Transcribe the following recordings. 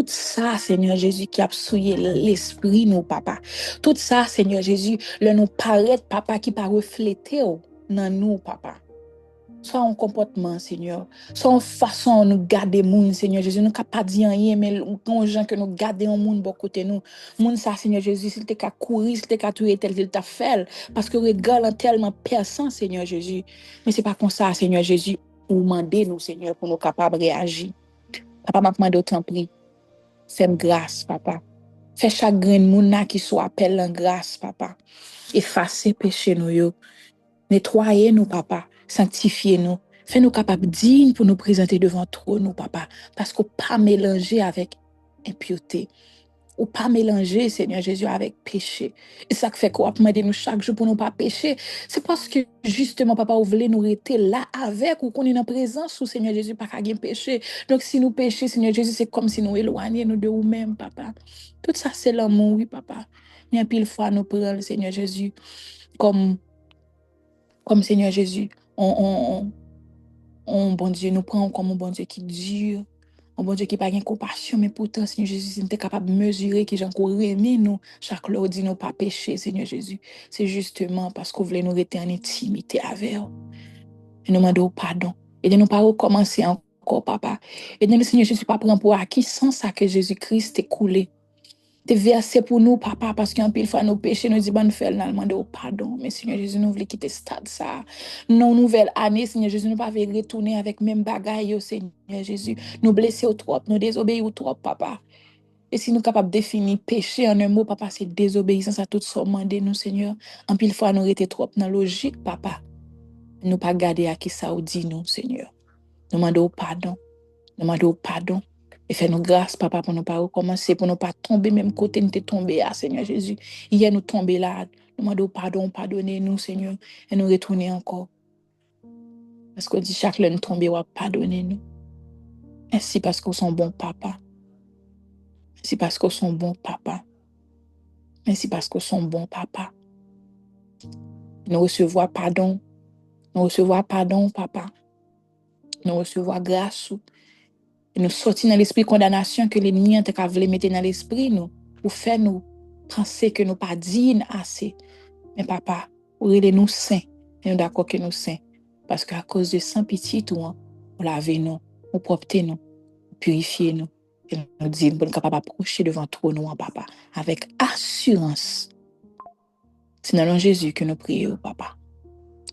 tout ça, Seigneur Jésus, qui a souillé l'esprit, nous, papa. Tout ça, Seigneur Jésus, le nous paraît, papa, qui pas reflété dans nous, papa. Soit en comportement, Seigneur. Soit en façon nous garder moun, Seigneur Jésus. Nous ne pas dire rien, mais quand gens que nous gardons moun bon côté nous. Moun ça, Seigneur Jésus, s'il te ka courir, s'il te ka tuer tel qu'il t'a fait. Parce que regarde tellement personne, Seigneur Jésus. Mais c'est pas comme ça, Seigneur Jésus. Ou demander nous, Seigneur, pour nous capables de réagir. Papa m'a demandé autant prix. Fais-moi grâce, papa. Fais chaque grain de moun qui soit appel en grâce, papa. Effacer péché nous, yo. Nettoyez nous, papa. Sanctifiez nous. Fais-nous capables dignes pour nous présenter devant toi, nous, papa. Parce qu'on pas mélanger avec impureté. Ou pas mélanger, Seigneur Jésus, avec péché. Et ça fait qu'on demander nous chaque jour pour nous pas pécher. C'est parce que, justement, papa, vous voulez nous rester là avec ou qu'on est en présence ou Seigneur Jésus, pas qu'à péché. Donc, si nous péchons, Seigneur Jésus, c'est comme si nous éloignions nous de nous-mêmes, papa. Tout ça, c'est l'amour, oui, papa. Mais un pile fois, nous prenons le Seigneur Jésus comme Seigneur Jésus, bon Dieu, nous prenons comme un bon Dieu qui dure, un bon Dieu qui n'a pas de compassion, mais pourtant, Seigneur Jésus, nous sommes capables de mesurer que j'en aimé nous, chaque jour, dit nous pas pécher, Seigneur Jésus. C'est justement parce qu'on voulait nous rester en intimité avec vous. Et nous demandons pardon. Et de nous pas recommencer encore, papa. Et de nous, Seigneur Jésus, pas prendre pour acquis sans ça que Jésus-Christ est coulé. Te versé pour nous, papa, parce qu'un pile fois nos péchés, nous disons, bon, nous faisons, nous demandons pardon. Mais Seigneur Jésus, nous voulons quitter ce stade, ça. Non, nouvelle année, Seigneur Jésus, nous ne pouvons pas retourner avec même bagaille, Seigneur Jésus. Nous blesser au trop, nous désobéir au trop, papa. Et si nous sommes capables de définir péché en un mot, papa, c'est désobéissance à tout ce que nous, Seigneur. En pile fois, nous étions trop dans la logique, papa. Nous pas garder à qui ça ou dit nous, Seigneur. Nous demandons pardon. Nous demandons pardon. Et fais-nous grâce, papa, pour ne pas recommencer, pour ne pas tomber même côté nous t'es tombé, Seigneur Jésus. Hier, nous tomber là. Nous demandons pardon, pardonnez-nous, Seigneur, et nous retourner encore. Parce qu'on dit chaque l'un nous tomber, pardonnez-nous. Merci parce qu'on sont bons, papa. Merci parce qu'on sont bons, papa. Merci parce qu'on sont bons, papa. Nous recevons pardon. Nous recevons pardon, papa. Nous recevons grâce. Et nous sortir dans l'esprit de condamnation que l'ennemi a voulu mettre dans l'esprit, nous, pour faire nous penser que nous pas dignes assez. Mais papa, vous nous saints. Et nous d'accord que nous saints. Parce qu'à cause de sang pitié, tout, vous lavez nous, vous proptez nous, vous purifiez nous. Et nous disons, nous sommes capables d'approcher devant toi, nous, papa, avec assurance. C'est dans le nom de Jésus que nous prions, papa,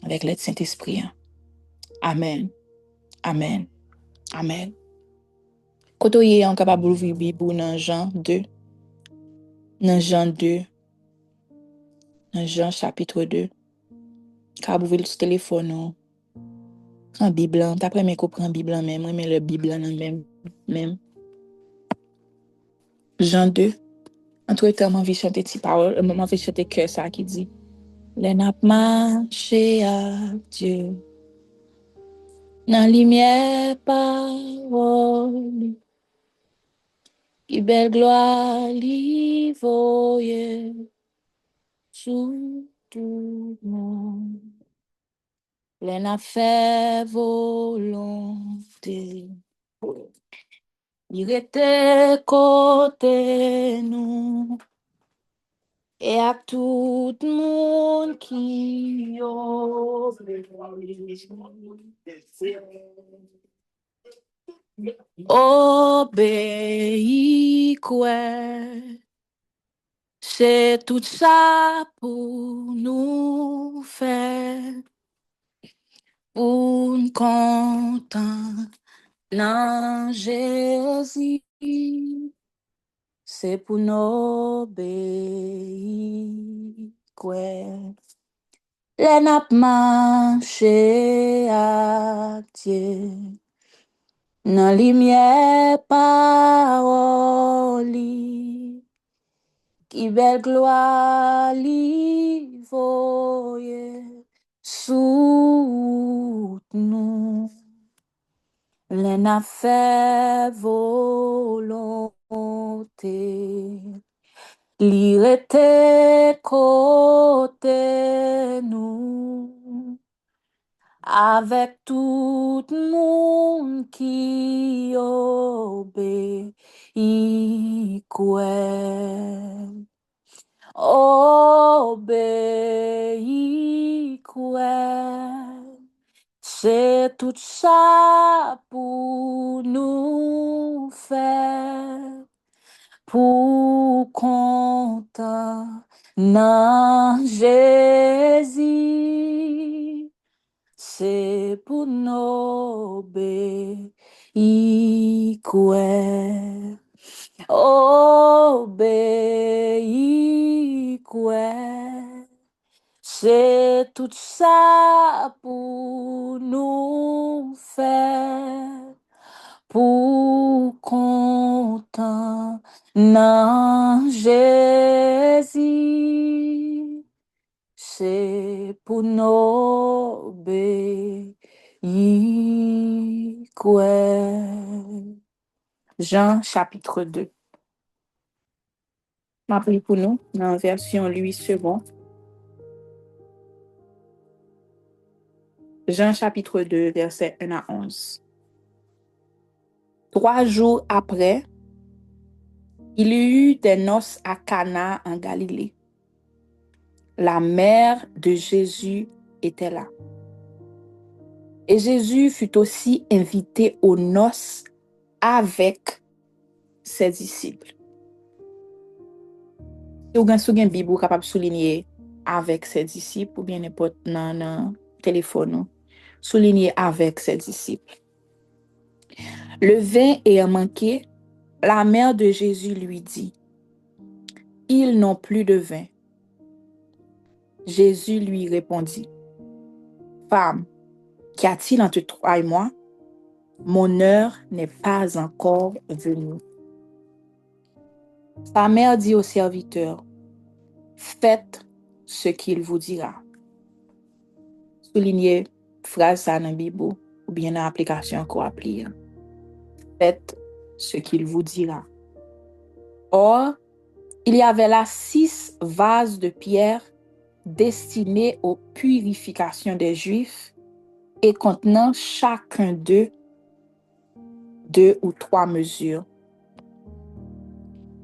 avec l'aide Saint-Esprit. Amen. Amen. Amen. Quand on est capable d'ouvrir la Bible dans Jean 2, dans Jean 2, dans Jean chapitre 2, quand vous ouvrez le téléphone, en Bible, d'après mes copains en Bible même, mais le Bible même. Jean 2, entre-temps, je vais chanter des paroles, je vais chanter que ça qui dit, les n'a marché à Dieu, dans la lumière parole, qui belle gloire lui voyait, sous tout le monde. Les n'a fait volonté. Il était côté nous. Et à tout le monde qui obéit, quoi. C'est tout ça pour nous faire. Pour nous content, non Jésus, c'est pour nous obéir, quoi. Les n'a marché à Dieu, dans la lumière parole, qui belle gloire lui voyait sous nous. Les n'a fait volonté. Lire était côté nous, avec tout le monde qui obéit, C'est tout ça pour nous faire, pour content dans Jésus. C'est pour nous obéir, obéir. C'est tout ça pour nous faire, pour content dans Jésus. C'est pour nous obéir. Jean chapitre 2. Ma prie pour nous, dans la version Louis II. Jean chapitre 2, versets 1 à 11. 3 jours après, il y eut des noces à Cana en Galilée. La mère de Jésus était là. Et Jésus fut aussi invité aux noces avec ses disciples. Si vous avez une Bible, vous êtes capable de souligner avec ses disciples ou bien n'importe dans le téléphone. Souligner avec ses disciples. Le vin ayant manqué, la mère de Jésus lui dit, « Ils n'ont plus de vin. » Jésus lui répondit, « Femme, qu'y a-t-il entre toi et moi? Mon heure n'est pas encore venue. » Sa mère dit au serviteur, « Faites ce qu'il vous dira. » Soulignez phrase ça dans la Bible ou bien dans l'application qu'on applie. Faites ce qu'il vous dira. Or, il y avait là 6 vases de pierre destinés aux purifications des Juifs et contenant chacun d'eux 2 ou 3 mesures.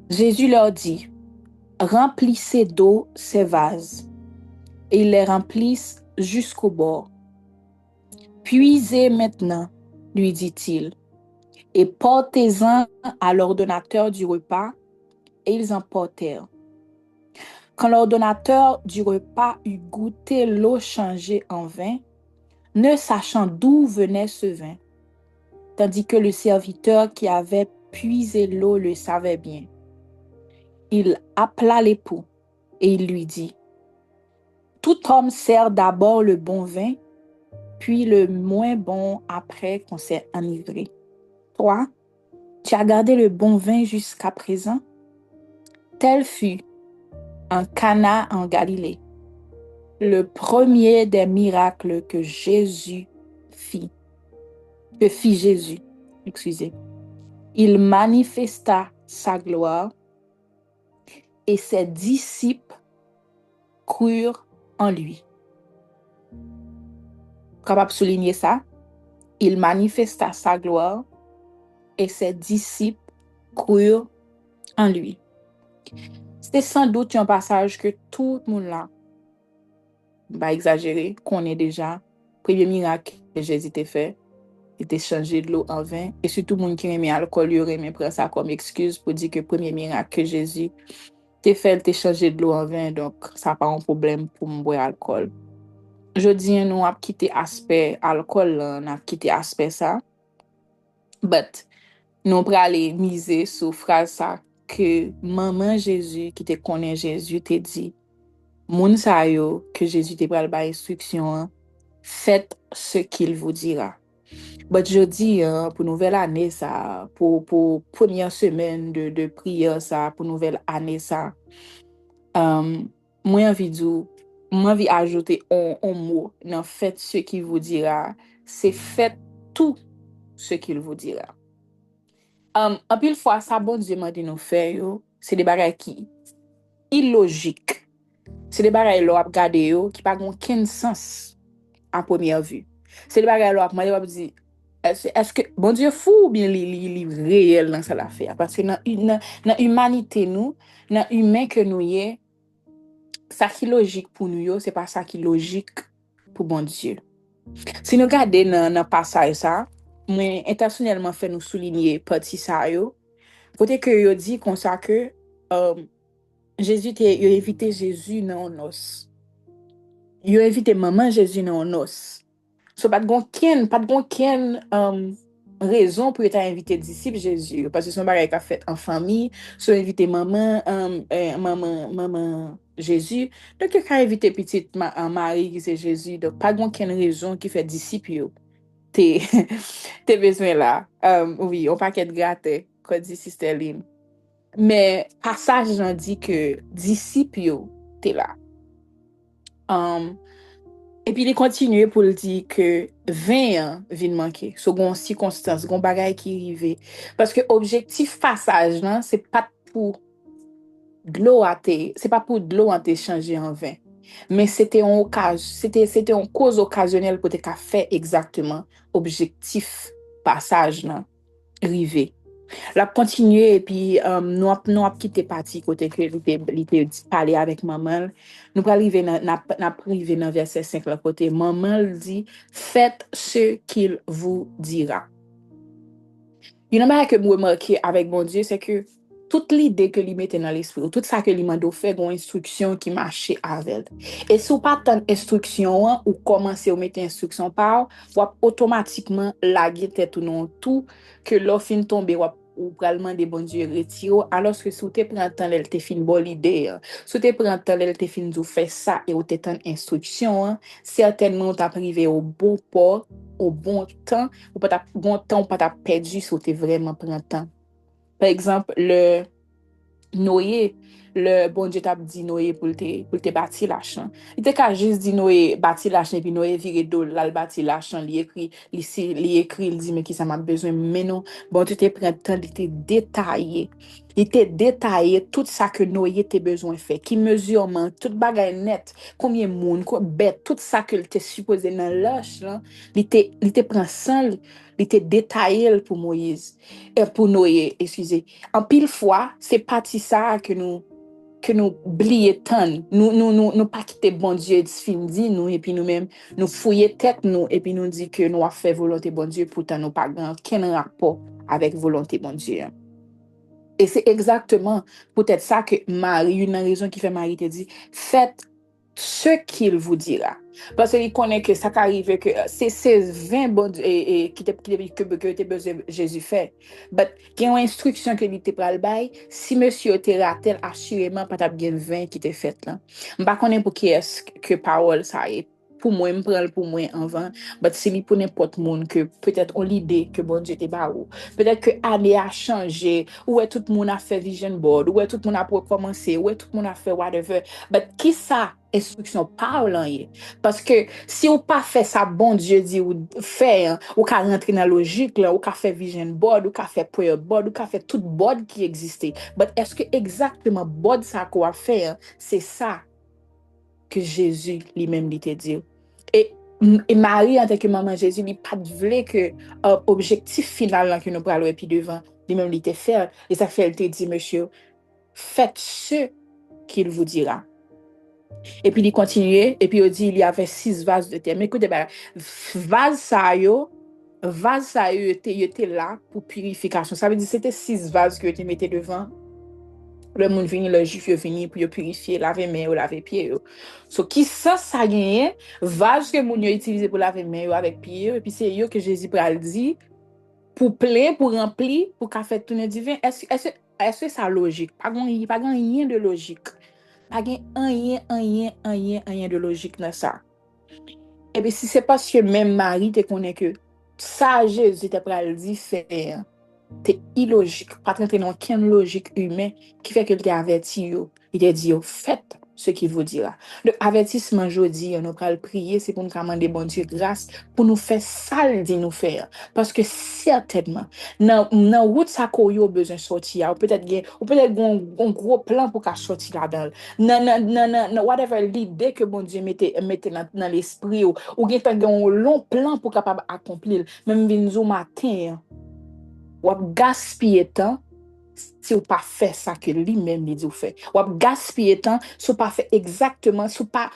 Jésus leur dit, « Remplissez d'eau ces vases. » Et ils les remplissent jusqu'au bord. « Puisez maintenant, lui dit-il, et portez-en à l'ordonnateur du repas. » Et ils en portèrent. Quand l'ordonnateur du repas eut goûté l'eau changée en vin, ne sachant d'où venait ce vin, tandis que le serviteur qui avait puisé l'eau le savait bien, il appela l'époux et il lui dit, « Tout homme sert d'abord le bon vin, puis le moins bon après qu'on s'est enivré. Toi, tu as gardé le bon vin jusqu'à présent. » Tel fut en Cana en Galilée, le premier des miracles que fit Jésus. Excusez. Il manifesta sa gloire et ses disciples crurent en lui. Capable de souligner ça? Il manifesta sa gloire et ses disciples crurent en lui. C'est sans doute un passage que tout le monde là, pas exagérer, connaît déjà. Premier miracle que Jésus a fait, était changer de l'eau en vin. Et surtout, les gens qui aiment l'alcool, ils aiment prendre ça comme excuse pour dire que le premier miracle que Jésus t'a fait, t'a changé de l'eau en vin. Donc, ça n'a pas un problème pour me boire alcool. Je dis, nous avons quitté l'aspect alcool, on a quitté l'aspect ça. But, nous allons aller miser sur la phrase ça, que maman Jésus, qui te connaît Jésus, te dit, moun sa yo, que Jésus te pral ba instruction, faites ce qu'il vous dira. But je dis, pour nouvelle année, ça, pour première semaine de prière, ça, pour nouvelle année, ça, moi, envie ajouter un mot dans faites ce qu'il vous dira, c'est faites tout ce qu'il vous dira. En pile fois, ça, bon Dieu m'a dit nous faire, c'est des bagages qui illogiques. C'est des bagages là, regarder, qui n'ont aucun sens à première vue. C'est des bagages là, moi, je dis, est-ce que bon Dieu fou ou bien li réel dans ça l'affaire? Parce que dans humanité nous, dans humain que nous y est, ça qui logique pour nous, yo, c'est pas ça qui logique pour bon Dieu. Si nous regardons dans passage ça, moi intentionnellement fait nous souligner partie ça yo, côté que yo dit comme ça que euh, yo invité Jésus dans nos. Yo invité maman Jésus dans nos. So pas de gon ken raison pour être invité disciple Jésus parce que son bagage qu'a fait en famille, so invité maman Jésus, donc il a invité petite Marie qui c'est Jésus, donc pas de gon ken raison qui fait disciple yo. T'es t'es besoin là. Oui, on paquet de gâteau, quoi dit Sister Lynn. Mais passage j'en dit que disciple yo, t'es là. Um, et puis il continue pour le dire que 20 ans vient manquer. Second circonstance, second bagay qui arrive. Parce que objectif passage là, c'est pas pour c'est pas pour de l'eau à te changer en vin. Mais c'était une cause occasionnelle pour te faire exactement objectif passage là, rivé. La continuer et puis nous a quitté parti côté que il parler avec maman. Nous pas arriver n'a privé dans verset 5 là côté maman dit faites ce qu'il vous dira. Une chose que je remarqué avec mon Dieu, c'est que toute l'idée que lui mettait dans l'esprit, tout ça que lui m'a fait, une instruction qui marchait avec. Et si vous pas tant instruction ou commencer à mettre instruction par, vous automatiquement laguer tête ou non tout que l'offre fin tomber ou probablement des bon Dieu retire alors que si vous te prend temps elle te fin bonne idée si vous te prend temps elle te fin de faire ça et vous te tant instruction certainement tu privé au bon port au bon temps ou pas ta bon temps ou pas ta perdu si tu vraiment prend temps. Par exemple, Noé, le bon Dieu t'a dit Noé pour te bâtir la chambre. Il te ka juste dit Noé bâtir la chambre puis Noé viré d'eau là le bâtir la chambre, il écrit, il dit mais qui ça m'a besoin mais non, bon Dieu te prend temps il te détaillé. Il te détaillé tout ça que Noé te besoin faire, qui mesurement, tout bagay net, combien monde, quoi bête, tout ça que il te supposé dans l'âge là, il te prend sang, il te détaillé pour Moïse, pour Noé, excusez. En pile fois, c'est parti ça que nous oublions tant. Nous pas quitter bon Dieu fin dit nous et puis nous-mêmes nous fouiller tête nous et puis nous dit que nous a fait volonté bon Dieu pourtant nous pas grand aucun rapport avec volonté bon Dieu. Et c'est exactement peut-être ça que Marie, une raison qui fait Marie te dit, faites ce qu'il vous dira. Parce qu'il connaît que ça arrive, que c'est 20 bon, que besoin Jésus fait. Mais il y a une instruction que il te pral bay, si monsieur te ratel, assurément pas bien 20 qui te fait là. Je ne connais pas pour qui est-ce que parole ça est. Pour moi, je prends pour moi en vain. Mais c'est pour n'importe monde que peut-être on l'idée que bon Dieu te ba ou. Peut-être que l'année a changé, ou tout le monde a fait vision board, ou tout le monde a recommencé, ou tout le monde a fait whatever. Mais qui ça? Instruction parlant parce que si ou pas fait ça bon Dieu dit ou faire ou ka rentrer dans logique là ou ka fait vision board ou ka fait prayer board ou ka fait tout board qui existait mais est-ce que exactement board ça qu'on va faire c'est ça que Jésus lui-même lui te dit et et Marie en tant que maman Jésus il pas voulait que objectif final là que nous parlons et puis devant lui-même lui te faire et ça fait elle te dit monsieur faites ce qu'il vous dira. Et puis il continuait, et puis il dit il y avait 6 vases de terre. Mais écoutez, ben, vase ça yo était là pour purification. Ça veut dire que c'était 6 vases que tu mettais devant. Le monde venu, le juif venu pour purifier, laver main ou laver pied. So, qui ça gagne, vase que moun yo utilisé pour laver main avec pied, et puis c'est yo que Jésus pral dit, pour plein, pour remplir, pour qu'a fait tourner divin. Est-ce que ça logique? Pas rien de logique. Pas rien de logique dans ça. Et puis si c'est parce que même Marie te connaît que ça Jésus te pral dit faire, c'est illogique, pas rentrer dans aucune logique humaine qui fait que te averti yo, il te dit yo faites ce qu'il vous dira. Le avertissement jeudi, nous allons prier, c'est pour nous demander bon Dieu grâce, pour nous faire ça, le dit nous faire. Parce que certainement, dans route ça qu'on a besoin de sortir, ou peut-être un gros plan pour qu'à sortir là-dedans. Whatever l'idée que bon Dieu mette dans l'esprit, ou bien un long plan pour capable accomplir, même vinzo matin, ou gaspiller temps, si vous pas fait ça que lui-même il dit fait. Ou gaspiller temps, si vous pas fait exactement, si vous pas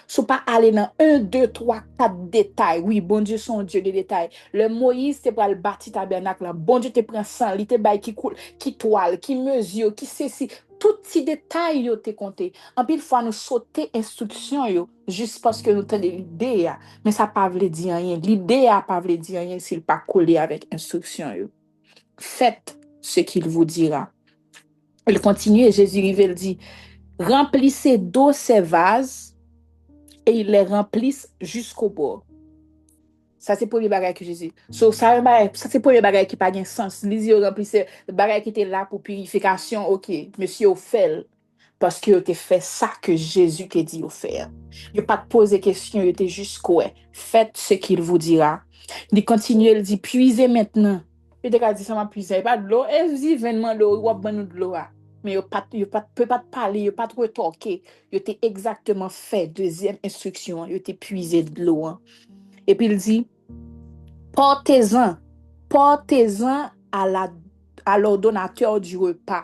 aller dans 1, 2, 3, 4 détails. Oui, bon Dieu son Dieu des détails. Le Moïse te pour le bâti tabernacle là. Bon Dieu te prend sang, il te bail qui coule, qui toile, qui mesure, qui ceci. Tout ces détails yo te compté. En pile fois nous sauter instruction yo juste parce que nous tenons l'idée, mais ça pas veut dire rien. L'idée a pas veut dire rien s'il pas collé avec instruction yo. Faites ce qu'il vous dira. Il continue et Jésus il dit, remplissez d'eau ces vases et il les remplissent jusqu'au bord. Ça, c'est le premier bagage que Jésus. So, ça, c'est le premier bagage qui n'a pas de sens. Les yeux remplissent, le bagage qui était là pour purification, ok, monsieur, au fait, parce que tu fait ça que Jésus t'a dit au faire. Il n'a pas posé question, il était juste quoi. Faites ce qu'il vous dira. Il continue, il dit, puisez maintenant. Il a dit, ça m'a puisé. Il n'y a pas de l'eau. Et je dis, événement de l'eau, il y a de l'eau. Mais il ne peut pas te parler, il ne peut pas te retorquer. Il était exactement fait. Deuxième instruction, il était puisé de l'eau. Et puis il dit, portez-en à l'ordonnateur du repas.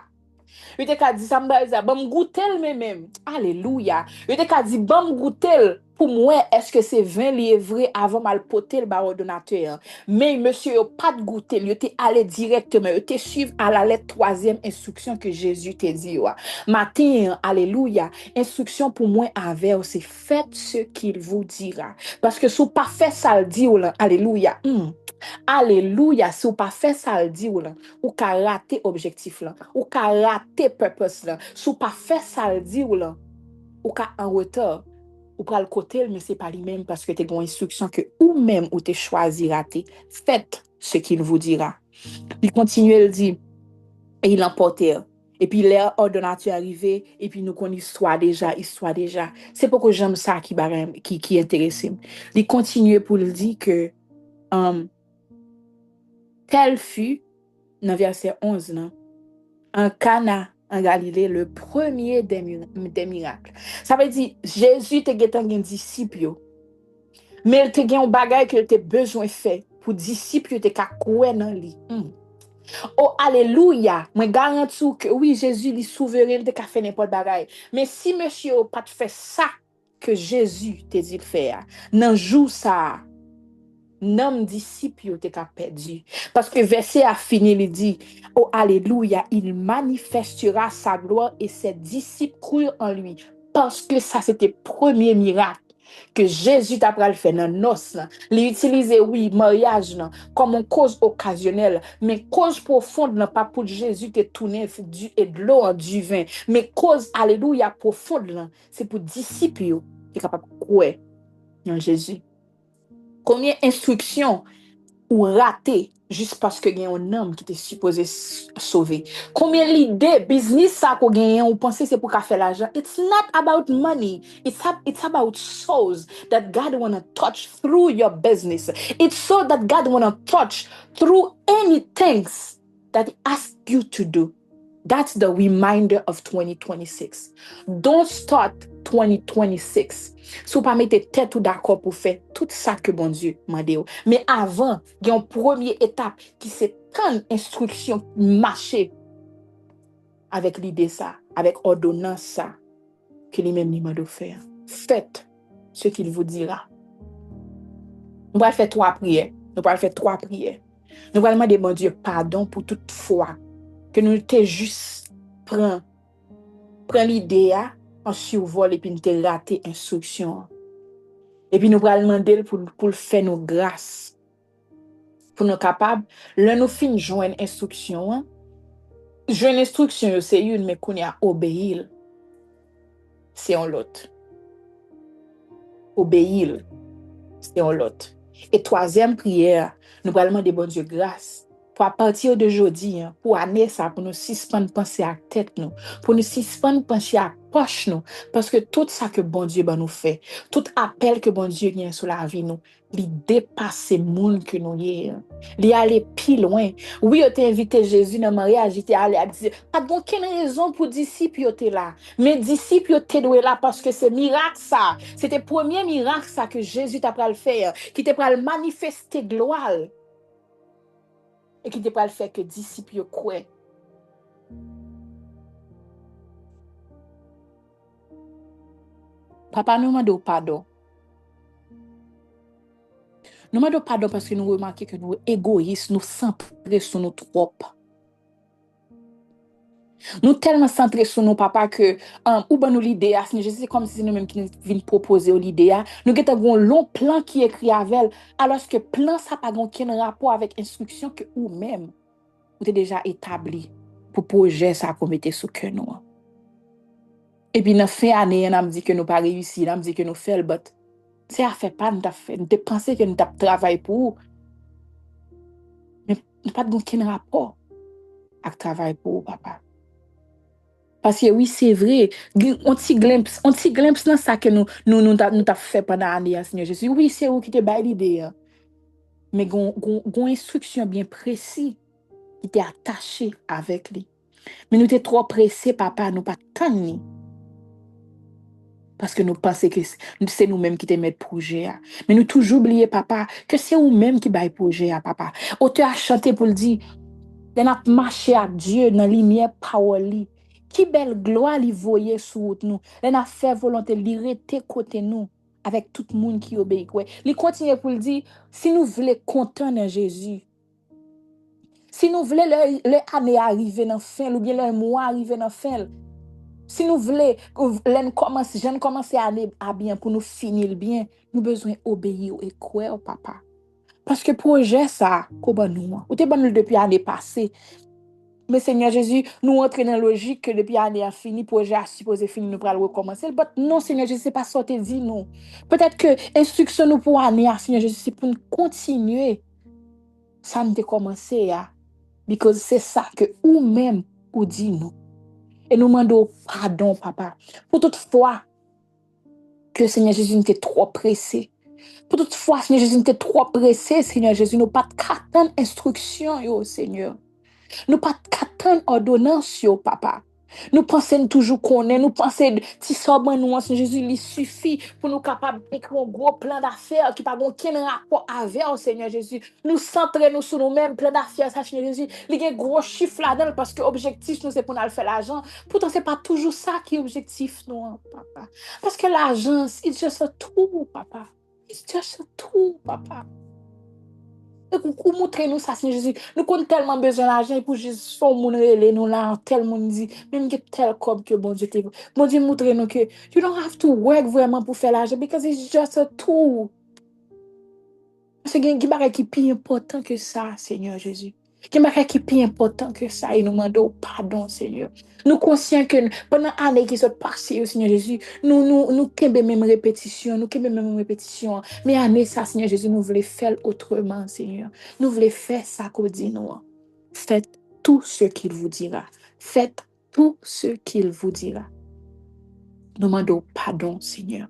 Il te dit ça me goûter même. Alléluia. Il te dit bon goûter pour moi est-ce que c'est 20 livres avant mal poter le ordonnateur. Mais monsieur il pas de goûter, il était allé directement, il te suivre à la lettre troisième instruction que Jésus t'a dit. Matin, alléluia. Instruction pour moi avec c'est faites ce qu'il vous dira. Parce que si vous pas fait ça le dit alléluia. Alléluia, si vous pas fait ça le dit ou ka rater objectif là, ou ka rater purpose là, si vous pas fait ça le dit ou ka en retard, ou pas le côté mais c'est pas lui-même parce que tu as une instruction que ou même ou tu choisi rater. Faites ce qu'il vous dira. Il continue il dit et il emportait. Et puis l'heure ordonnateur arrivé et puis nous connaissons histoire déjà. C'est pourquoi j'aime ça qui intéresse. Il continue pour le dire que tel fut, dans verset 11, en Cana, en Galilée, le premier des miracles. Ça veut dire, Jésus te un disciple, mais il te un bagage que tu besoin de faire pour disciple te ka koué dans lui. Oh, alléluia! Moi, garantis que oui, Jésus est souverain, il te fait n'importe bagage. Mais si monsieur n'a pas fait ça que Jésus te dit de faire, dans jour ça, nom disciple te ka perdu. Parce que verset a fini, il dit, oh alléluia, il manifestera sa gloire et ses disciples crurent en lui. Parce que ça, c'était le premier miracle que Jésus t'a pris le faire dans nos. Il utilisait, oui, mariage comme une cause occasionnelle, mais cause profonde, pas pour Jésus te tourner et de l'eau en du vin, mais cause, alléluia, profonde, c'est pour disciples qui sont capables de croire en Jésus. Combien d'instructions ou raté juste parce que il y a un homme qui était supposé sauver. Combien l'idée business ça qu'on gagne ou penser c'est pour faire l'argent. It's not about money. It's about souls that God want to touch through your business. It's so that God want to touch through anything that he asks you to do. That's the reminder of 2026. Don't start 2026. Si vous pas mettre tête ou d'accord pour faire tout ça que bon Dieu m'a dit. Mais avant, il y a une première étape qui c'est quand instruction marcher avec l'idée ça, avec ordonnance ça, que lui-même m'a de faire. Faites ce qu'il vous dira. Nous allons faire 3 prières. Nous allons faire 3 prières. Nous allons demander bon Dieu pardon pour toute foi que nous t'ai juste prend l'idée en survol et puis nous t'ai raté instruction. Et puis nous allons demander pour faire nos grâces. Pour nous capables, là nous fin joindre instruction. Joindre instruction c'est une mais qu'on y a obéir. C'est un l'autre. Obéir, c'est un l'autre. Et troisième prière, nous allons demander bon Dieu grâce. Pour à partir d'aujourd'hui, pour année ça, pour nous suspendre penser à tête nous, pour nous suspendre penser poche nous. Parce que tout ça que bon Dieu ben, nous fait, tout appel que bon Dieu vient sur la vie nous, il dépasse le monde que nous y est. Il aller plus loin. Oui, on t'a invité Jésus dans le mariage, il t'a allé à dire, pas de aucune raison pour disciples étaient là. Mais disciples étaient là parce que c'est miracle ça. C'était le premier miracle ça que Jésus t'a pas le faire, qui t'a pas le manifester gloire et qui t'a pas le faire que disciples croient. Papa nous demande pardon. Nous demandons pardon parce que nous remarquons que nous sommes égoïstes, nous centrés sur nous trop. Nous tellement centrés sur nous, papa, que ou ben nous l'idée, c'est comme si nous-mêmes qui nous venons proposer l'idée. Nous avons un long plan qui est écrit avec elle, alors que plan ça n'a pas aucun rapport avec instruction que vous-même, vous avez déjà établi pour projet ça qu'on mettait sous que nous. Et puis, dans la fin d'année, on a dit que nous pas réussi, on a dit que nous faisons le but. C'est à faire pas, nous avons fait. Nous pensé que nous avons travaillé pour, mais nous pas aucun rapport avec travail pour papa. Parce que oui, c'est vrai, on t'y glimpse dans ça que nous t'a fait pendant l'année, Seigneur Jésus. Oui, c'est vous qui te baille l'idée. Mais gon instruction bien précise qui t'est attachée avec lui. Mais nous t'es trop pressés, papa, nous pas tant. Parce que nous pensons que c'est nous-mêmes qui te mettent projet. Mais nous toujours oublier, papa, que c'est nous-mêmes qui baille projet, papa. Auteur a chanté pour le dire, on a marché à Dieu dans la lumière parole. Qui belle gloire li voyait sur nous. On a fait volonté li rester côté nous avec tout le monde qui obéit. Il continue pour le dire, si nous voulons content dans Jésus, si nous voulons l'année arriver dans fin, ou bien le mois arriver dans fin, si nous voulons commencer l'année à bien pour nous finir bien, nous avons besoin d'obéir et croire, papa. Parce que projet ça, qu'on nous, ou t'es bon depuis l'année passée. Mais Seigneur Jésus, nous entrons dans la logique que depuis l'année a fini, le projet a supposé finir, nous pourrons recommencer. Mais non, Seigneur Jésus, ce n'est pas ça que tu dis, non. Peut-être que l'instruction nous pour l'année, Seigneur Jésus, c'est pour nous continuer. Ça nous a commencé, parce que c'est ça que nous-mêmes, nous dit nous. Et nous demandons pardon, papa, pour toute fois que Seigneur Jésus n'était trop pressé. Pour toute fois, Seigneur Jésus n'était trop pressé, Seigneur Jésus, nous pas de instruction, instructions, Seigneur. Nous pas qu'attendre ordonnance yo papa. Nous pensons toujours qu'on est, nous pensons si ça nous Jésus il suffit pour nous capables d'écrire un gros plan d'affaires qui pas aucun rapport avec au Seigneur Jésus. Nous centrer nous sur nous-mêmes plan d'affaires ça Seigneur Jésus. Il y a un gros chiffre là-dedans parce que objectif nous c'est pour nous faire l'argent. Pourtant c'est pas toujours ça qui est objectif nous papa. Parce que l'argent it's just a tool papa. It's just a tool papa. Pour montrer nous ça, Seigneur Jésus. Nous avons tellement besoin d'argent pour juste faire mon relais, nous là, tellement dit, même que tel comme que bon Dieu t'est. Bon Dieu montre nous que you don't have to work vraiment pour faire l'argent because it's just a tool. C'est un bagage qui est plus important que ça, Seigneur Jésus. Il y a qui est plus important que ça et nous demandons pardon, Seigneur. Nous conscients que pendant l'année qui sont passées, Seigneur Jésus, nous même répétition, même répétition. Mais année ça, Seigneur Jésus, nous voulons faire autrement, Seigneur. Nous voulons faire ça qu'on dit nous. Faites tout ce qu'il vous dira. Faites tout ce qu'il vous dira. Nous demandons pardon, Seigneur.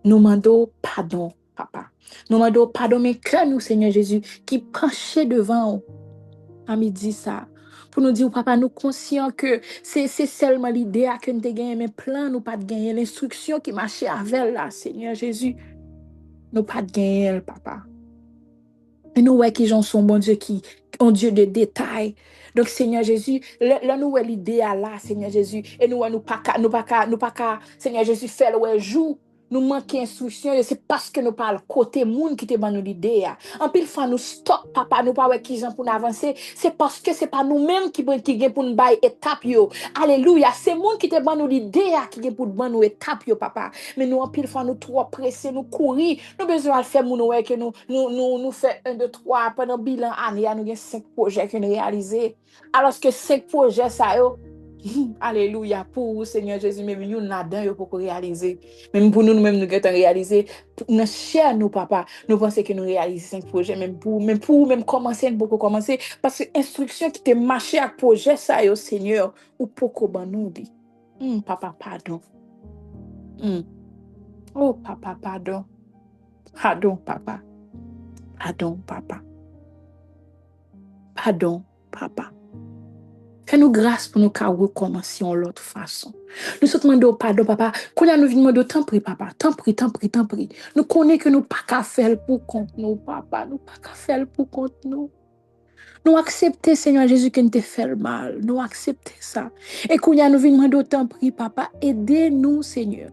Nous demandons pardon, Papa. Nous demandons pardon, mais que nous, Seigneur Jésus, qui penchait devant à midi ça. Pour nous dire, papa, nous conscients que c'est seulement l'idée que nous avons gagné, mais plein, nous pas de gagner l'instruction qui marchait avec là, Seigneur Jésus. Nous pas de gagner, papa. Et nous, ouais, qui j'en sont, bon Dieu, qui ont Dieu de détails. Donc, Seigneur Jésus, là, nous, ouais, l'idée là, Seigneur Jésus, et nous pas qu'à, Seigneur Jésus, faire le jour. Nous manquons d'instruction, c'est parce que nous parlons côté monde qui te ban nous l'idée. En pile fois nous stop papa, nous pas ouais qui gens pour nous avancer, c'est parce que c'est pas nous-mêmes qui gain pour nous bailler étape yo. Alléluia, c'est monde qui te ban nous l'idée qui gain pour ban nous étape yo papa. Mais nous en pile fois nous trop pressés, nous courir, nous besoin de faire mon ouais que nous fait 1 2 3 pendant bilan année, nous gain 5 projets que nous réaliser. Alors que 5 projets ça yo alléluia, pour vous, Seigneur Jésus, même nous n'avons pas pour réaliser. Même pour nous, nous-mêmes, nous avons réalisé. Nous cher nous, papa, nous pensons que nous réalisons 5 projets, même commencer, beaucoup commencer. Parce que l'instruction qui te marché avec projet, ça, Seigneur, ou pour qu'on nous dit. Papa, pardon. Oh, papa, pardon. Pardon, papa. Pardon, papa. Pardon, papa. Fais-nous grâce pour nous qu'à recommencer en l'autre façon. Nous sommes demandés au pardon, papa. Quand nous venons demander, tant prie, papa. Tant prie, tant prie, tant prie. Nous connaissons que nous pas qu'à faire pour compte nous, papa. Nous pas qu'à faire pour compte nous. Nous acceptons, Seigneur Jésus, que nous te fait le mal. Nous acceptons ça. Et quand nous venons demander, tant prie, papa. Aidez-nous, Seigneur.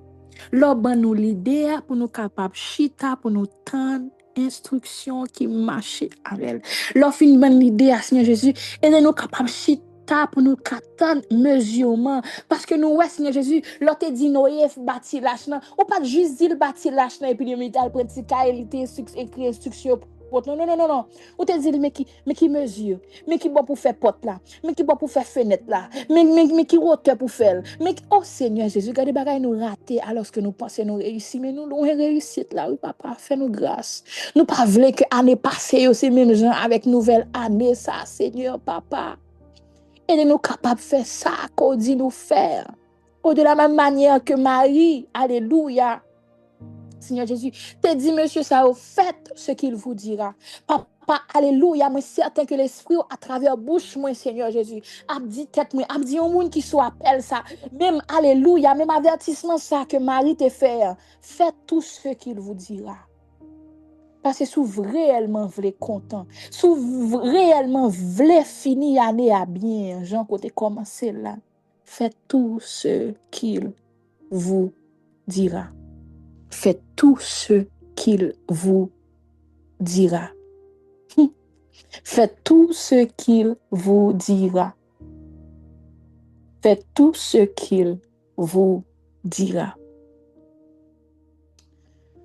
L'obban nous l'idée pour nous capables chita pour nous tendre instruction qui marche avec elle. L'offre une bonne idée à Seigneur Jésus et nous capables chita pour nous attendre mesurement parce que nous ouais Seigneur Jésus l'autre dit Noé bâti lâche ou pas juste dire bâti lâche et puis le métal praticalité écrit instruction non, non, non, non, non. Ou te dit, mais qui mesure, mais qui bon pour faire porte là, mais qui bon pour faire fenêtre là, mais qui hauteur pour faire. Mais, oh Seigneur Jésus, regardez bagaille nous rater alors que nous pensons nous réussir, mais nous, réussite là, oui, papa, fais-nous grâce. Nous pas voulons que l'année passée, aussi même gens avec nouvelle année, ça, Seigneur, papa. Et nous capables de faire ça qu'on dit nous faire. De la même manière que Marie, alléluia. Seigneur Jésus, te dit, monsieur, ça, faites ce qu'il vous dira. Papa, alléluia, moi, certain que l'esprit, à travers bouche, moi, Seigneur Jésus, a dit tête, moi, a dit au monde qui soit appelle ça. Même, alléluia, même avertissement, ça, que Marie te fait. Faites tout ce qu'il vous dira. Parce que si vous réellement voulez content, si vous réellement voulez finir l'année à bien, Jean, côté commencer là, faites tout ce qu'il vous dira. Faites tout ce qu'il vous dira. Faites tout ce qu'il vous dira. Faites tout ce qu'il vous dira.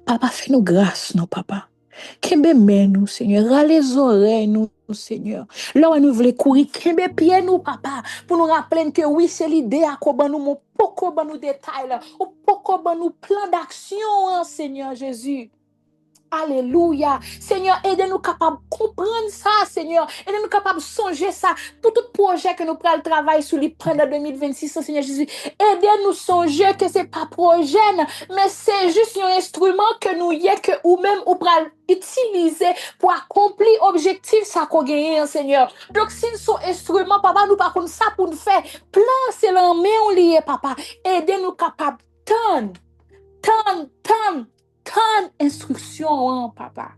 Papa, fais-nous grâce, non, papa. Kembe men nous, Seigneur. Râle les oreilles, nous, Seigneur. Là où nous voulons courir, kembe pied nous, papa. Pour nous rappeler que oui, c'est l'idée à quoi nous, mon poko nous détails, ou poko nous plan d'action, Seigneur Jésus. Alléluia. Seigneur, aidez-nous capables de comprendre ça, Seigneur. Aidez-nous capables de songer ça. Tout projet que nous prenons le travail sur les prendre en 2026, Seigneur Jésus. Aidez-nous songer que ce n'est pas projet, mais c'est juste un instrument que nous y est, que ou même ou pral utiliser pour accomplir l'objectif ça qu'on gagne, Seigneur. Donc, si nous sommes instruments, papa, nous pas comme ça pour nous faire. Plan, c'est l'en main, on lié, papa. Aidez-nous capables de tant instruction, papa.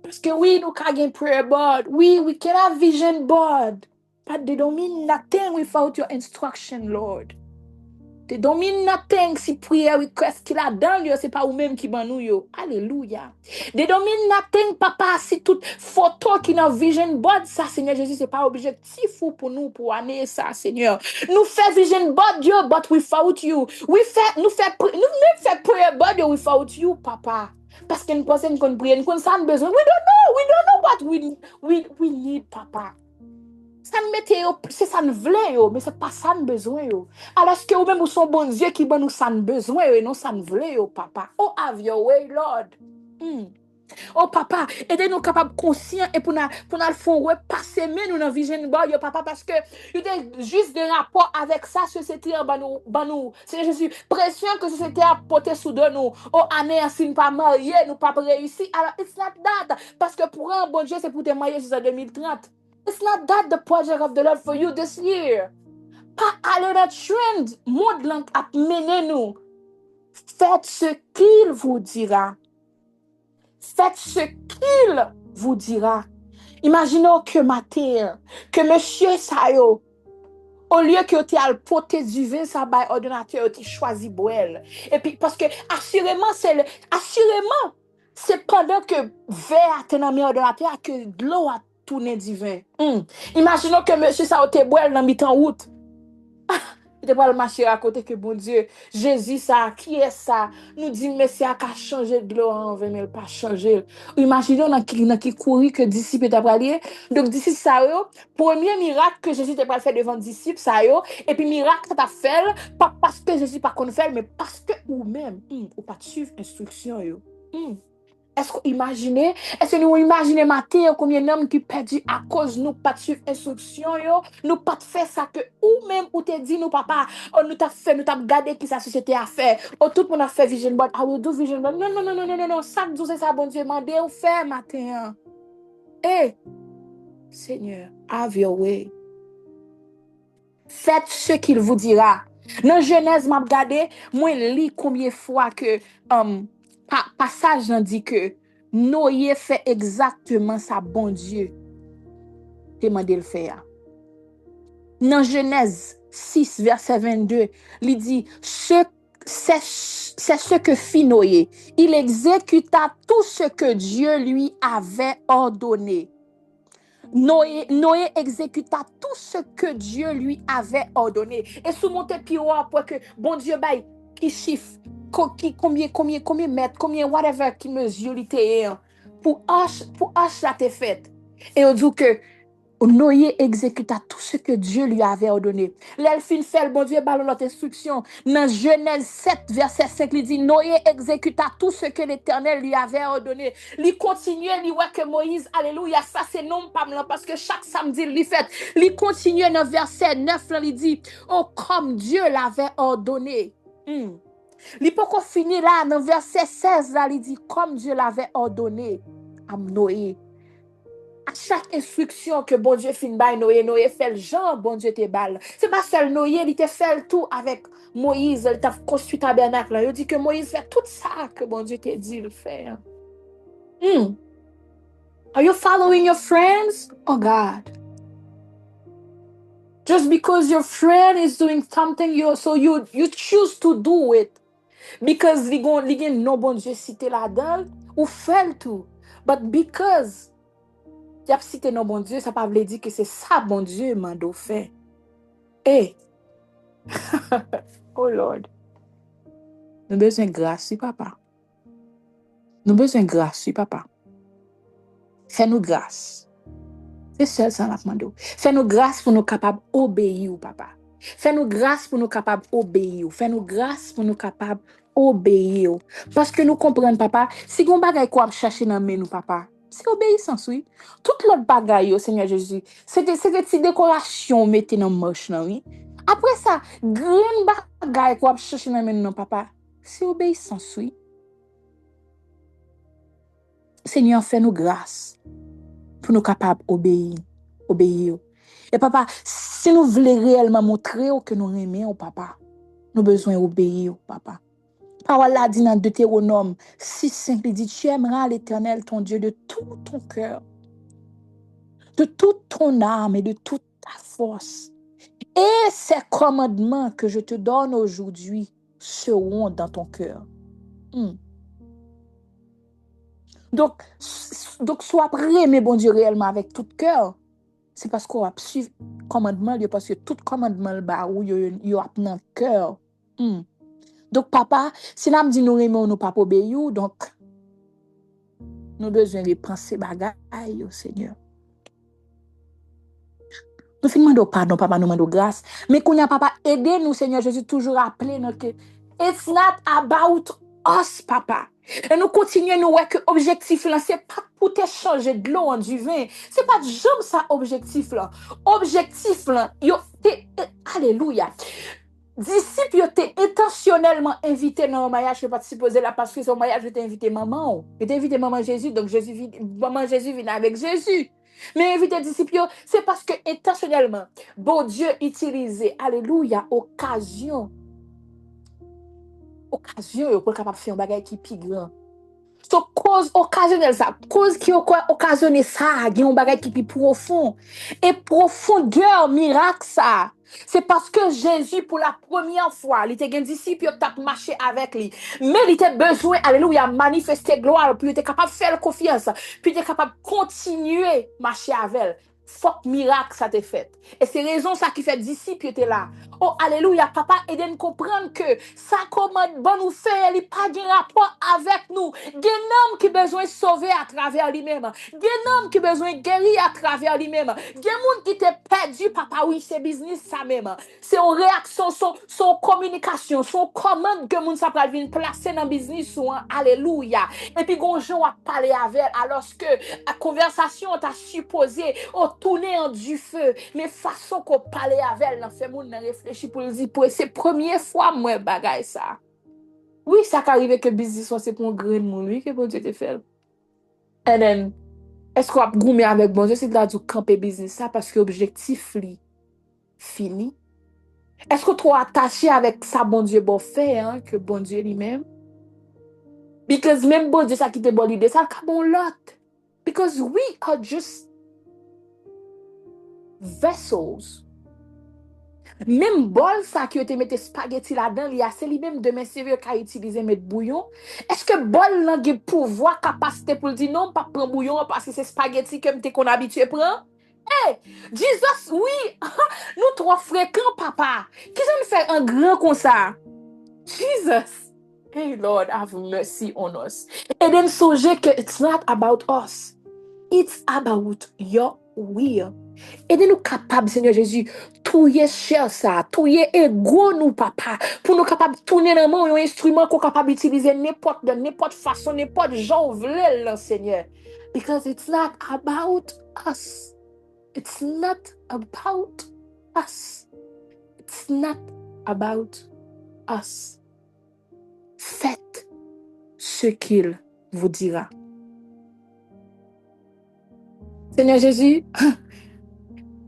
Parce que oui, nous avons un prayer board. Oui, we can have vision board. But they don't mean nothing without your instruction, Lord. They don't mean nothing si prayer request qu'il a dans yo, c'est pas ou même qui ban nous yo. Alléluia. They don't mean nothing, papa, si toute photo qui dans vision board, ça, Seigneur Jésus, c'est pas objectif pour nous, pour année ça, Seigneur. Nous fait vision board yo, but without you. Nous même fait prayer board yo without you, papa. Parce que nous pensons qu'on prie, nous avons besoin. We don't know what we need, papa. Ça ne mettait c'est ça ne voulait mais c'est pas ça ne besoin alors que ou même son bon Dieu qui bon nous ça ne besoin et non ça ne voulait papa. Oh have your way Lord. Oh papa, aidez-nous capables conscients et pour nous faire passer nous dans vision board papa parce que il y a juste des rapports avec ça société ban nous c'est Jésus pression que société a porté sous de nous oh année si nous pas marié nous pas réussi alors it's not that parce que pour un bon Dieu c'est pour te marier jusqu'en 2030. It's not that the project of the Lord for you this year. Pas aller dans trend, monde a mené nous. Faites ce qu'il vous dira. Faites ce qu'il vous dira. Imaginons que matin, que monsieur Sayo, au lieu que tu aies porté du vin, ça va ordinateur, tu choisis boire. Et puis, parce que assurément, c'est pendant que verre a dans ordinateur que de l'eau a tourné du vin. Imaginons que monsieur ça te boire dans mi-temps route. Il te pas le marcher à côté que bon Dieu, Jésus ça, qui est ça? Nous dit monsieur a changé de l'eau en vin, mais pas changé. Imaginons dans qui courir que disciple t'a parlé. Donc disciple ça yo, premier miracle que Jésus t'a pas fait devant disciple ça yo, et puis miracle ça t'a fait pas parce que Jésus pas qu'on fait mais parce que ou même ou pas suivre instruction yo. Est-ce que imaginez, est-ce que nous imaginez matin combien d'hommes qui perdu à cause nous pas suivre instruction yo, nous pas fait ça que ou même ou te dit nous papa, oh, nous t'a fait nous t'a gardé qui sa société a fait. Oh tout le monde a fait vision board, I will do vision board. Non non non non non non non, ça nous c'est ça bon Dieu mandé ou faire matin. Eh Seigneur, have your way. Faites ce qu'il vous dira. Dans Genèse m'a regardé, moi lis combien fois que passage nan dit que Noé fait exactement ça bon Dieu demandé le faire. Dans Genèse 6 verset 22, il dit c'est ce que fit Noé. Il exécuta tout ce que Dieu lui avait ordonné. Noé exécuta tout ce que Dieu lui avait ordonné. Et sous mon tapis, pour que bon Dieu baille, qui chiffre, combien mètres, combien whatever qui mesure l'ité pour H la t'est faite. Et on dit que Noé exécuta tout ce que Dieu lui avait ordonné. L'elfine fait le bon Dieu ballon notre instruction. Dans Genèse 7, verset 5, il dit Noé exécuta tout ce que l'Éternel lui avait ordonné. Il continue, il voit que Moïse, alléluia, ça c'est non pas parce que chaque samedi il fait. Il continue dans verset 9, il dit oh, comme Dieu l'avait ordonné. Il peut qu'on finit là, dans verset 16, là, il dit comme Dieu l'avait ordonné à Noé. À chaque instruction que bon Dieu fin by Noé fait le genre bon Dieu te balle. C'est pas seul Noé, il te fait le tout avec Moïse, il t'a construit tabernacle. Il dit que Moïse fait tout ça que bon Dieu te dit le faire. Are you following your friends? Oh God. Just because your friend is doing something, you choose to do it. Because li gen non bon Dieu cité là-dedans, ou fait le tout. But because y a cité non bon Dieu, ça pas veut dire que c'est ça bon Dieu mando fait. Eh. Oh Lord. Nous besoin de grâce, papa. Nous besoin de grâce, papa. Fais-nous grâce. C'est seul ça la mando. Fais-nous grâce pour nous capables obéir, papa. Fais-nous grâce pour nous capables obéir. Fais-nous grâce pour nous capables obéir. Parce que nous comprenons, papa, si on bagay quoi chercher dans nous, papa, c'est obéissance, oui. Toute l'autre bagaille, Seigneur Jésus, c'est des petites décorations mettez dans moche, oui. Après ça, grande bagaille quoi chercher dans nous, papa, c'est obéissance, oui. Seigneur, fais-nous grâce pour nous capables obéir. Et papa, si nous voulons réellement montrer que nous aimons, papa, nous avons besoin d'obéir, papa. Parole là dit dans Deutéronome 6:5, il dit tu aimeras l'Éternel ton Dieu de tout ton cœur, de toute ton âme et de toute ta force. Et ces commandements que je te donne aujourd'hui seront dans ton cœur. Donc sois prêt, mais bon Dieu, réellement avec tout cœur. C'est parce qu'on va suivre le commandement, parce que tout commandement, il y a dans le cœur. Donc, papa, si nous dit nous aimons nous pas obéir, donc, nous avons besoin de penser bagaille au Seigneur. Nous demandons pardon, papa, nous demandons grâce. Mais quand papa, aidez-nous, Seigneur Jésus, toujours rappeler que it's not about us, papa. Et nous continuons, nous voir que l'objectif là, c'est pas pour te changer de l'eau en du vin. C'est pas jamais ça, objectif là. Objectif là, alléluia. Disciples, yo t'es intentionnellement invité dans le mariage, je ne pas te supposer là parce que son mariage, je t'ai invité maman. Je t'ai invité maman Jésus, donc maman Jésus vient avec Jésus. Mais inviter disciples, c'est parce que intentionnellement, bon Dieu utilisé, alléluia, occasion pour capable faire un bagage qui est plus grand. So, cause occasionnelle ça, cause qui occasionné ça, il y a un bagage qui est plus profond. Et profondeur, miracle ça. C'est parce que Jésus, pour la première fois, il était un disciple, il a marché avec lui. Mais il était besoin, alléluia, manifester gloire, puis il était capable de faire confiance, puis il était capable de continuer à marcher avec elle. faut que miracle ça t'est fait. Et c'est raison ça qui fait disciple était là. Oh, alléluia, papa, aide-nous comprendre que ça commande bon nous faire, il pas de rapport avec nous. Il y a un homme qui a besoin de sauver à travers lui-même. Il y a un homme qui a besoin de guérir à travers lui-même. Il y a un monde qui t'est perdu, papa, oui, c'est business ça même. C'est une réaction, son communication, son commande que moun sa pral vin placer dans business ou alléluia. Et puis gonjon a parlé avec alors que la conversation t'a supposé au tourner en du feu, mais façon qu'on parlait avec elle, fait moun réfléchir pour dire pour c'est première fois moi bagay ça. Oui, ça qu'arrive que business c'est pour un grain moun, oui que bon Dieu te fait. And then est-ce qu'on a goumé avec bon Dieu c'est de la du camper business ça parce que objectif li fini. Est-ce que trop attaché avec ça bon Dieu bon fait hein, que bon Dieu lui-même? Because même bon Dieu ça qui te bon l'idée ça ka bon lot. Because we are just vessels. Même bol ça qui te mette spaghetti là-dedans, il y a c'est lui-même de mes sérieux qu'a utilisé mettre bouillon. Est-ce que bol n'a pas pouvoir capacité pour dire non pas prendre bouillon parce que c'est spaghetti comme t'es qu'on habitué prendre? Hey, Jesus, oui, nous trois fréquents papa. Qui ça nous fait un grand comme ça? Jesus. Hey Lord, have mercy on us. Et then songez que it's not about us. It's about your will. Aidez-nous capables, Seigneur Jésus, touiller cher ça, touiller ego nous, papa, pour nous capables de tourner dans main un instrument qu'on capable d'utiliser de n'importe façon, n'importe genre, là, Seigneur. Because it's not about us. It's not about us. It's not about us. Faites ce qu'il vous dira. Seigneur Jésus,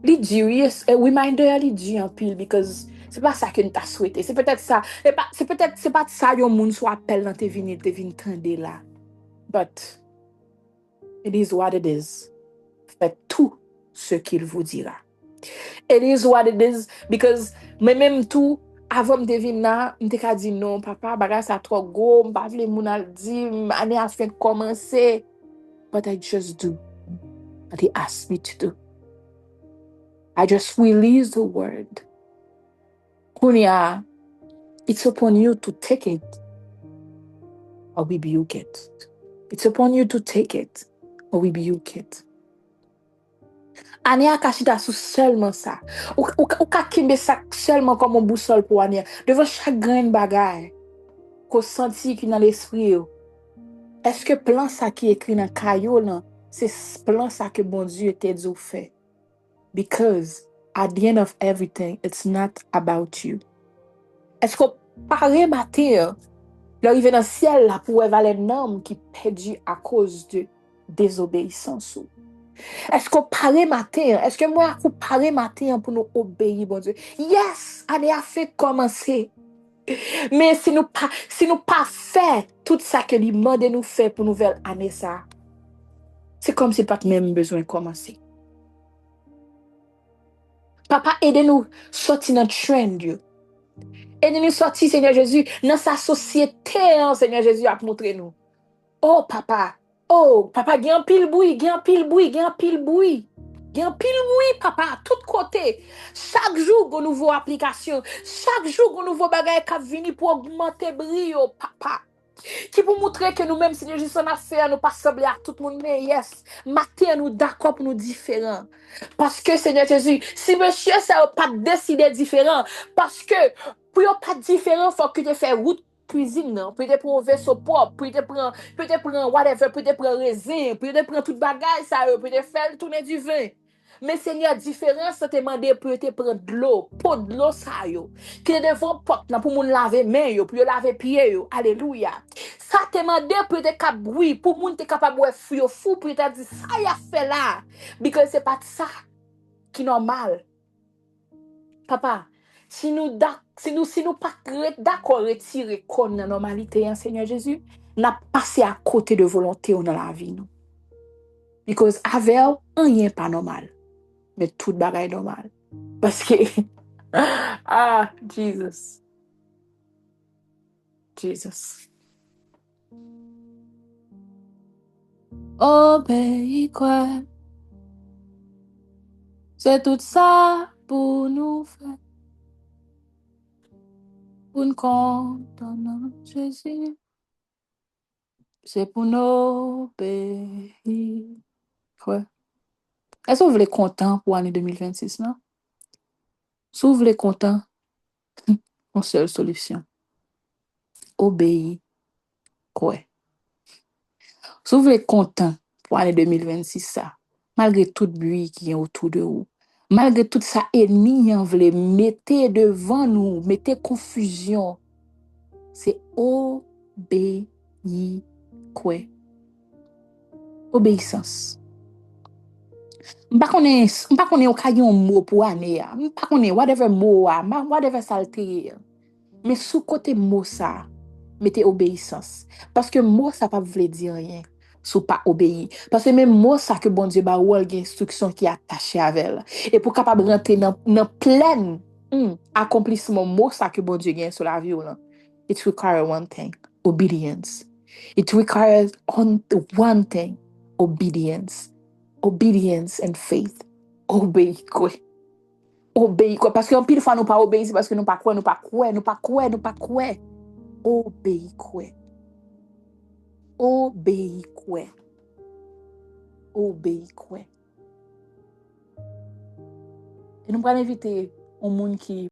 li dit oui, reminder li dit en pile because c'est pas ça que nous t'a souhaité. C'est peut-être ça. C'est pas ça yon moun soit appel dans te vini tende là. But it is what it is. Faites tout ce qu'il vous dira. It is what it is because même tout avant me devine là, m'te ka di non papa, bagay ça trop gros, m'pa vle moun al di, année a fin commencer. But I just do what he asked me to do. I just release the word. Kunya, it's upon you to take it or rebuke it. It's upon you to take it or rebuke it. Ania kachita sous seulement ça. Ou ka kimbe ça seulement comme un boussole pour Ania. Devant chaque grain de bagaille qu'on senti qui dans l'esprit. Est-ce que plan ça qui écrit dans caillou là, c'est plan ça que bon Dieu t'a dit fait? Because at the end of everything, it's not about you. Est-ce qu'on paraît matin, l'arrivée dans le ciel là pour évaluer un homme qui perdu à cause de désobéissance? Est-ce qu'on paraît matin? Est-ce que moi, je paraît matin pour nous obéir, bon Dieu? Yes, année a fait commencer. Mais si nous pas fait tout ça que lui demande nous faire pour nouvelle année ça, c'est comme si pas même besoin de commencer. Papa, aidez-nous sortir dans le trend, Dieu. Aidez-nous sortir, Seigneur Jésus, dans sa société, hein, Seigneur Jésus, à montrer nous. Oh, papa, il y a un pile bruit, il y a un pile bruit, il y a un pile bruit. Il y a un pile bruit, papa, à tous côtés. Chaque jour, une nouvelle application. Chaque jour, un nouveau bagage qui vient pour augmenter le brio, papa. Qui pour montrer que nous-mêmes, Seigneur Jésus, on a fait, nous pas sembler à tout le monde, mais yes, matin, nous d'accord pour nous différents. Parce que, Seigneur Jésus, si monsieur, ça n'a pas décidé différent, parce que, pour pas différent, il faut que tu fasses route cuisine, non? Peut-être pour un vaisseau propre, peut-être prendre whatever, peut-être prendre raisin, peut-être prendre toute bagage, ça, peut-être faire tourner du vin. Mais Seigneur, différence, ça te demande pour te prendre de l'eau, pour de l'eau, ça, yo. Qui est devant porte, pour moun laver main, yo, pour laver pied, yo. Alléluia. Ça te demande pour te cap bruit, pour moun te capable de fou, pour te dire, ça y a fait là. Because c'est pas ça qui est normal. Papa, si nous pas d'accord retirer comme la normalité, hein, Seigneur Jésus, n'a passé à côté de volonté dans la vie, nous. Because avec rien pas normal. Mais tout bagaille normal. Parce que, Jesus. Jesus. Obéis quoi? C'est tout ça pour nous faire. Pour nous condamner Jésus. C'est pour nos pays. Ouais. Est-ce que vous voulez content pour l'année 2026, non? Si vous voulez content, une seule solution. Obéir. Ouais. Si vous voulez content pour l'année 2026, ça, malgré tout bruit qui est autour de vous, malgré tout ça ennemi, vous voulez mettez devant nous, mettez confusion, c'est obéir. Quoi? Obéissance. M'pa konnen ou ka yon mot pour année ya. M'pa konnen whatever mot a, whatever salte. Mais sous côté mot ça, mettez obéissance. Parce que mot ça pas veut dire rien. Sous pas obéir. Parce que même mot ça que bon Dieu ba ou il y a instruction qui est attachée avec elle. Et pour capable rentrer dans plein accomplissement mot ça que bon Dieu gagne sur la vie ou là. It requires one thing, obedience. It requires one thing, obedience. Obedience and faith. Obéir quoi? Obéir quoi? Parce qu'en pile fois nous pas obéir, c'est parce que nous pas quoi, nous pas quoi, nous pas quoi, nous pas quoi. Obéir quoi? Obéir quoi? Obéir quoi? Et nous allons inviter un monde qui